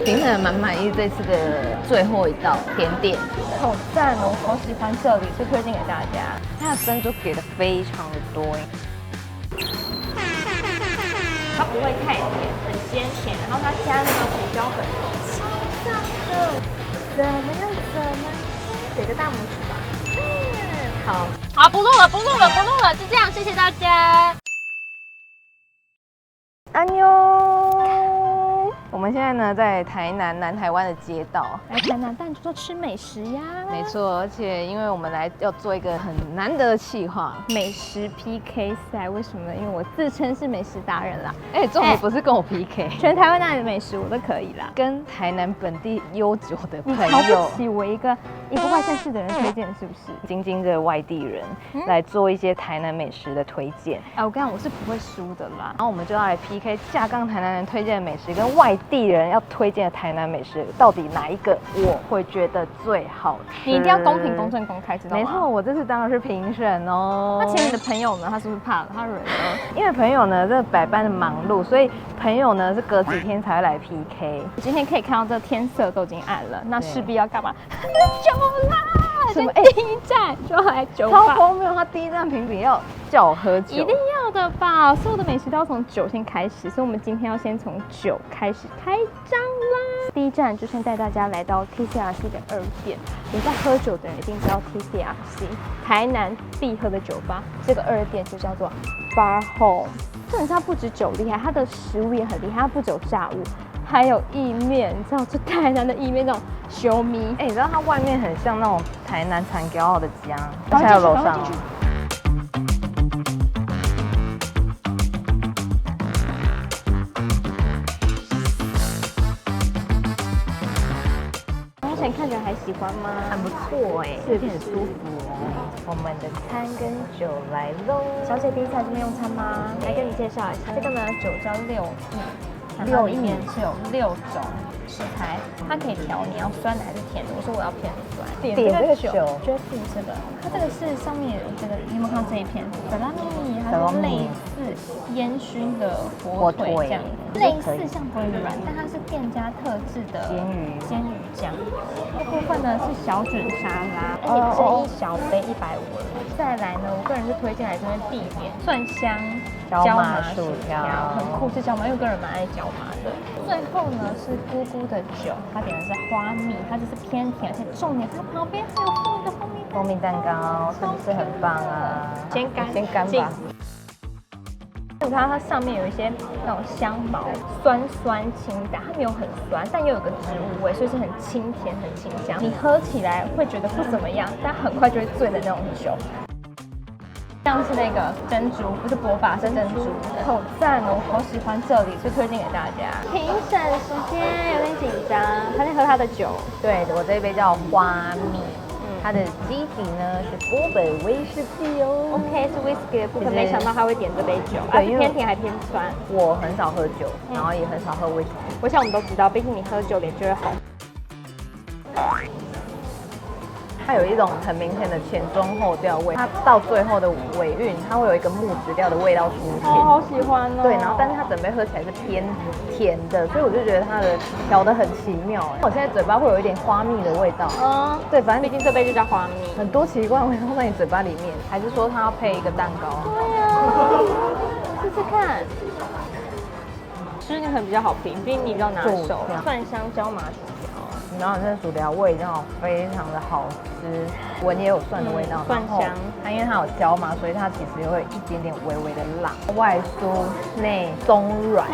行程蛮满意这次的最后一道甜点，好赞哦！我好喜欢这里，是推荐给大家。它的珍珠给的非常的多耶。它不会太甜，很鲜甜，然后它加那个胡椒粉，超赞的。怎么样？给个大拇指吧。好，不录了，就这样，谢谢大家。安妞。我们现在呢在台南台湾的街道，来台南，但就吃美食呀。没错，而且因为我们要做一个很难得的企划，美食 PK 赛。为什么呢？因为我自称是美食达人啦。重点不是跟我 PK，全台湾哪里的美食我都可以啦。跟台南本地悠久的朋你瞧友，不起我一个外县市的人推荐，是不是？精这个外地人来做一些台南美食的推荐。我跟你讲，我是不会输的啦。然后我们就要来 PK 架杠台南人推荐的美食跟外地人要推荐的台南美食，到底哪一个我会觉得最好吃？你一定要公平、公正、公开，知道吗？没错，我这次当然是评审哦。那请你的朋友呢？他是不是怕了？他忍了？因为朋友呢，这百般的忙碌，所以朋友呢是隔几天才会来 PK。今天可以看到这天色都已经暗了，那势必要干嘛？酒啦！什么？第一站就要来酒吧，超荒谬！他第一站评比要叫我喝酒，一定要的吧？所有的美食都要从酒先开始，所以我们今天要先从酒开始开张啦。第一站就先带大家来到 TCRC 的2店，有在喝酒的人一定知道 TCRC 台南必喝的酒吧，这个2店就叫做 Bar Home。重点是它不止酒厉害，它的食物也很厉害，它不只有炸物。还有意面，你知道这台南的意面那种修米，你知道它外面很像那种台南产骄傲的家，而且还有楼上哦。目前看起来还喜欢吗？很不错是很舒服哦。我们的餐跟酒来喽。小姐第一次来这边用餐吗？来跟你介绍一下，这个呢酒叫6亿。它里面是有6种食材，它可以调你要酸的还是甜的。我说我要偏酸。点这个酒 ，Jeffy 这个，它这个是上面有这个，你有没有看到这一片？萨拉米，它是类似烟熏的火腿这样，类似像不会软，但它是店家特制的煎鱼酱。这部分呢是小卷沙拉，而且这一小杯150了。再来呢，我个人是推荐来这边必点蒜香椒麻薯条，很酷，是椒麻，因为我个人蛮爱椒麻的。最后呢是姑姑的酒，他点的是花蜜，它就是偏甜，而且重点它旁边还有放一个蜂蜜蛋糕，是不是很棒啊？先干吧。你看它上面有一些那种香茅，酸清淡，它没有很酸，但又有个植物味，所以是很清甜、很清香。你喝起来会觉得不怎么样，但很快就会醉的那种酒。像是那个珍珠，不是波霸，是珍珠，好赞哦！我好喜欢这里，所以推荐给大家。评审时间有点紧张，他在喝他的酒。对，我这一杯叫花蜜。它的基底呢是波本威士忌哦 ，OK 是 whisky 的部分，没想到他会点这杯酒，对，因为偏甜还偏酸。我很少喝酒，然后也很少喝 whisky，我想我们都知道，毕竟你喝酒脸就会红。它有一种很明显的前中后调味，它到最后的尾韵，它会有一个木质调的味道出现。好喜欢哦。对，然后但是它整杯喝起来是偏甜的，所以我就觉得它的调得很奇妙。我现在嘴巴会有一点花蜜的味道。对，反正毕竟这杯就叫花蜜，很多奇怪的味道在你嘴巴里面，还是说它要配一个蛋糕？对啊，试试看。吃你可能比较好评，毕竟你比较拿手。蒜香椒麻薯条，然后这薯条味道非常的好吃，闻也有蒜的味道，蒜香。它因为它有椒嘛，所以它其实会一点点微微的辣，外酥内松软，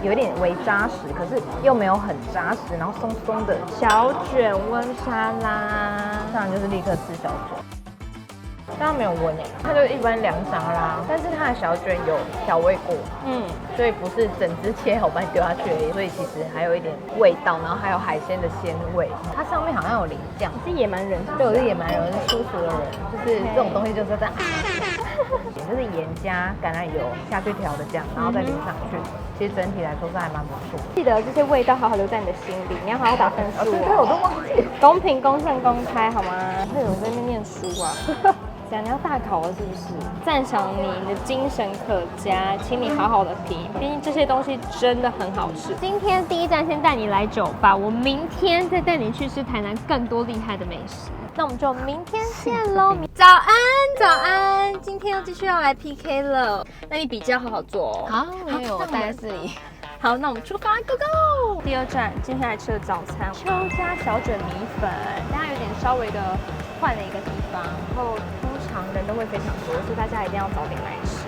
有一点微扎实，可是又没有很扎实，然后松松的小卷温沙拉，当然就是立刻吃小卷。但它没有温耶，它就是一般凉沙拉，但是它的小卷有调味过，所以不是整只切好把你丢下去而已，所以其实还有一点味道，然后还有海鲜的鲜味。它上面好像有淋酱，是野蛮人，对，我是野蛮人，是舒服的人，就是这种东西就是这样，就是盐加橄榄油下去调的酱，然后再淋上去。其实整体来说是还蛮不错。记得这些味道好好留在你的心里，你要好好打分数对，我都忘记。公平、公正、公开，好吗？会有人在那边念书啊。这样你要大考了是不是？赞赏你的精神可嘉，请你好好的评，毕竟这些东西真的很好吃。今天第一站先带你来酒吧，我明天再带你去吃台南更多厉害的美食。那我们就明天见喽！早安，早安！今天又继续要来 PK 了，那你笔记要好好做哦。好，没有，我带在这里。好，那我们出发 ，Go Go！第二站，今天来吃的早餐，邱家小卷米粉，大家有点稍微的换了一个地方，然后通常人都会非常多，所以大家一定要早点来吃。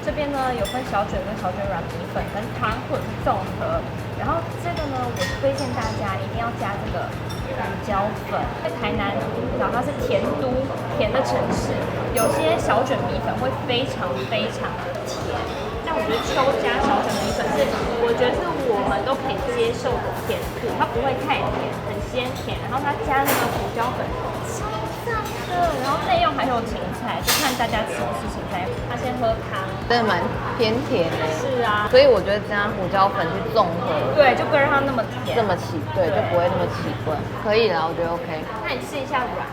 这边呢有分小卷跟小卷软米粉，跟汤或者是综合。然后这个呢，我推荐大家一定要加这个胡椒粉。在台南，然后它是甜都，甜的城市，有些小卷米粉会非常非常的甜。但我觉得邱家小卷米粉是，我觉得是我们都可以接受的甜度，它不会太甜，很鲜甜。然后它加那个胡椒粉，超赞的。然后内用还有芹菜，就看大家吃不吃芹菜。他先喝汤，真的蛮偏甜的。是啊，所以我觉得加胡椒粉去综合，对，就不会让它那么甜，这么起，对，就不会那么起棍。可以啦，我觉得 OK。那你试一下软。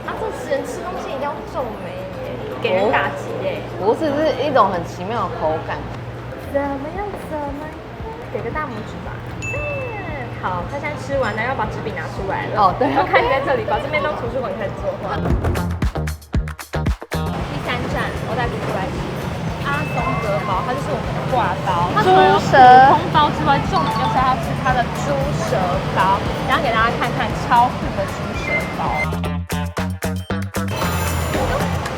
啊，这人吃东西一定要皱眉耶，给人打击耶。不是，是一种很奇妙的口感。怎么样？给个大拇指吧。好，他现在吃完了，要把纸笔拿出来了。哦，对，我看你在这里，把这边当图书馆开始作画。第三站，我带姑姑来吃阿松格包，它就是我们的挂包。它除了有普通包之外，重点就是要吃它的猪舌包。然后给大家看看超酷的猪舌包。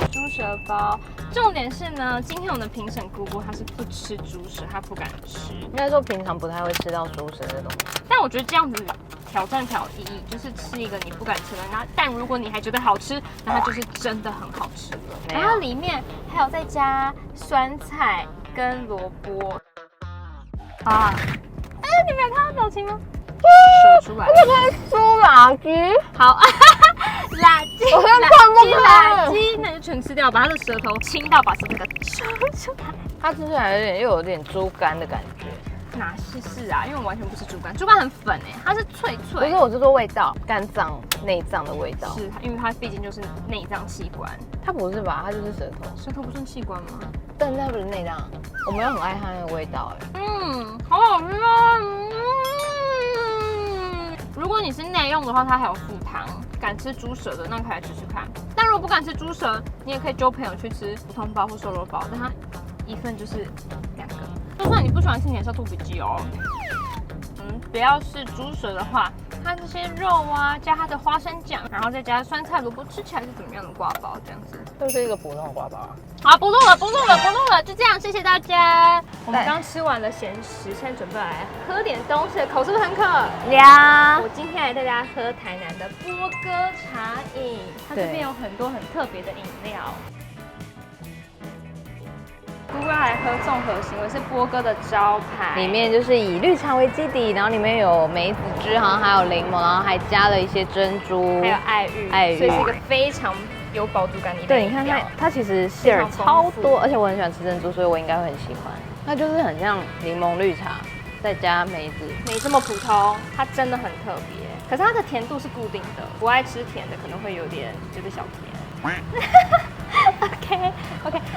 猪舌包，重点是呢，今天我们的评审姑姑她是不吃猪舌，她不敢吃。应该说平常不太会吃到猪舌的东西。但我觉得这样子挑战才有意义，就是吃一个你不敢吃的，但如果你还觉得好吃，那它就是真的很好吃了。然后里面还有再加酸菜跟萝卜。啊！哎，你没有看到表情吗？手出来。这个是酥垃圾。好，垃圾，我现在看不垃圾，那你就全吃掉，把它的舌头亲到，把这个抽出来。它吃起来又有点猪肝的感觉。哪是啊？因为我完全不吃猪肝，猪肝很粉哎，它是脆脆。不是，我是说味道，肝脏、内脏的味道。是，因为它毕竟就是内脏器官。它不是吧？它就是舌头。舌头不算器官吗？但它不是内脏。我没有很爱它那个味道哎。好好吃啊！如果你是内用的话，它还有附汤。敢吃猪舌的，那可以来吃吃看。但如果不敢吃猪舌，你也可以揪朋友去吃普通包或瘦肉包，但它一份就是2个。就算你不喜欢吃，你还是要吐笔记哦。不要是猪舌的话，它这些肉啊，加它的花生酱，然后再加酸菜萝卜，吃起来是怎么样的挂包？这样子，就是一个普通的挂包啊。好，不录了，就这样，谢谢大家。我们刚吃完了咸食，现在准备来喝点东西，口是不是很渴呀？我今天来带大家喝台南的波哥茶饮，它这边有很多很特别的饮料。姑姑要来喝综合型，我是波哥的招牌，里面就是以绿茶为基底，然后里面有梅子汁，好像还有柠檬，然后还加了一些珍珠，还有爱玉，所以是一个非常有饱足感的饮料。对，你看它其实馅儿超多，而且我很喜欢吃珍珠，所以我应该会很喜欢。它就是很像柠檬绿茶，再加梅子，没这么普通，它真的很特别。可是它的甜度是固定的，不爱吃甜的可能会有点觉得小甜。OK，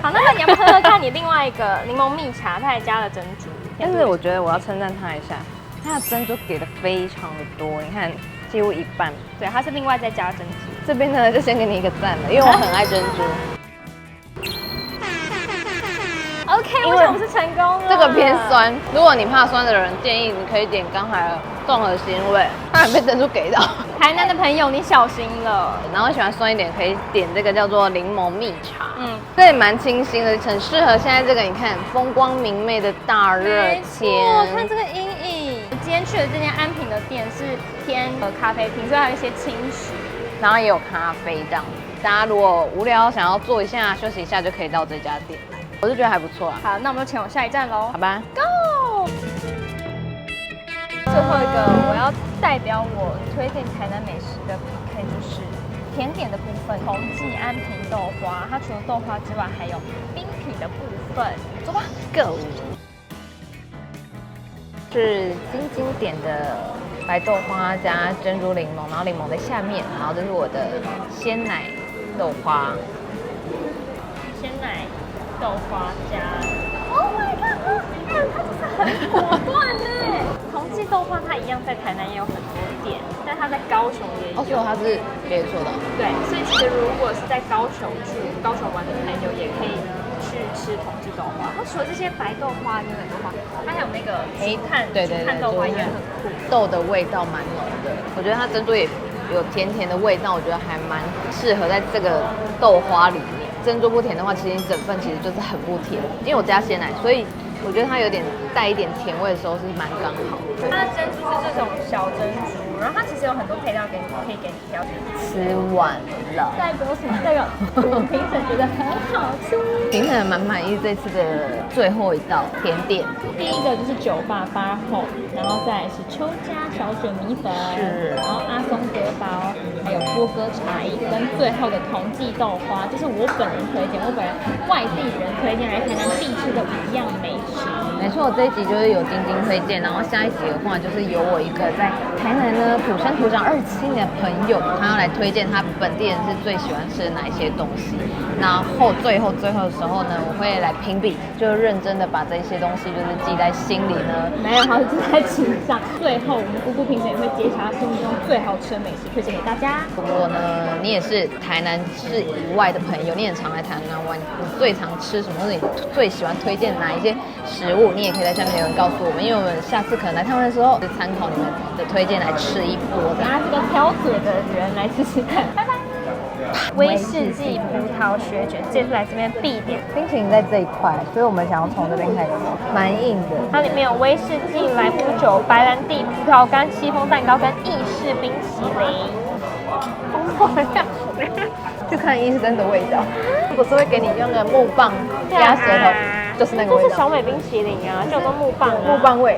好，那你要不要喝喝看你另外一个柠檬蜜茶，它还加了珍珠。但是我觉得我要称赞它一下，它的珍珠给的非常的多，你看几乎一半。对，它是另外再加珍珠。这边呢就先给你一个赞了，因为我很爱珍珠。OK， 我想我们是成功了。这个偏酸，如果你怕酸的人，建议你可以点刚才的综合腥味，它还被珍珠给到。台南的朋友，你小心了。然后喜欢酸一点，可以点这个叫做柠檬蜜茶。这也蛮清新的，很适合现在这个你看风光明媚的大热天。看这个阴影。我今天去的这间安平的店是偏咖啡厅，所以还有一些轻食，然后也有咖啡这样子。大家如果无聊想要坐一下休息一下，就可以到这家店来。我是觉得还不错啊。好，那我们就前往下一站喽。好吧 ，Go！ 最后一个我要代表我推荐台南美食的 PK 就是甜点的部分，同济安平豆花，它除了豆花之外，还有冰皮的部分。走吧 ，Go！是经典的白豆花加珍珠柠檬，然后柠檬在下面，然后这是我的鲜奶豆花。鲜奶豆花加 ，Oh my god， 好看，它就是很果断哎。同济豆花它一样在台南也有很多店，但它在高雄也有。哦，所以它是连锁的。对，所以其实如果是在高雄住、高雄玩的朋友，也可以去吃同济豆花。它除了这些白豆花、牛奶豆花，它还有那个竹炭，对，竹炭豆花也很酷，豆的味道蛮浓的。我觉得它珍珠也有甜甜的味道，我觉得还蛮适合在这个豆花里面。珍珠不甜的话，其实你整份其实就是很不甜，因为我加鲜奶，所以我觉得它有点带一点甜味的时候是蛮刚好的。它的珍珠是这种小珍珠，然后它其实有很多配料可以给你挑选。吃完了，代表什么？代表我们评审觉得很好吃。评审蛮满意这次的最后一道甜点。第一个就是酒吧八后，然后再来是邱家小卷米粉，是，然后阿松格包，还有波哥茶饮，跟最后的同济豆花，就是我本人推荐，我本人外地人推荐来台南必吃的5样美食。没错，这一集就是有晶晶推荐，然后下一集的话就是有我一个在台南呢土生土长27年的朋友，他要来推荐他本地人是最喜欢吃的哪一些东西。然后最后的时候呢，我会来评比，就认真的把这些东西就是记在心里呢。没有，他是记在心上。最后我们姑姑评审也会揭晓心目中最好吃的美食，推荐给大家。如果呢你也是台南市以外的朋友，你很常来台南玩，你最常吃什么，或者你最喜欢推荐哪一些食物，你也可以在下面留言告诉我们，因为我们下次可能来台湾的时候，就参考你们的推荐来吃一波的。拿这个挑嘴的人来吃吃看，拜拜。威士忌葡萄雪卷，这次来这边必点。冰淇淋在这一块，所以我们想要从这边开始，蛮硬的。它里面有威士忌、莱姆酒、白兰地、葡萄干、戚风蛋糕跟意式冰淇淋。去看医生的味道，不是会给你用个木棒压舌头，就是那个味道。这是小美冰淇淋啊，就有个木棒啊，木棒味。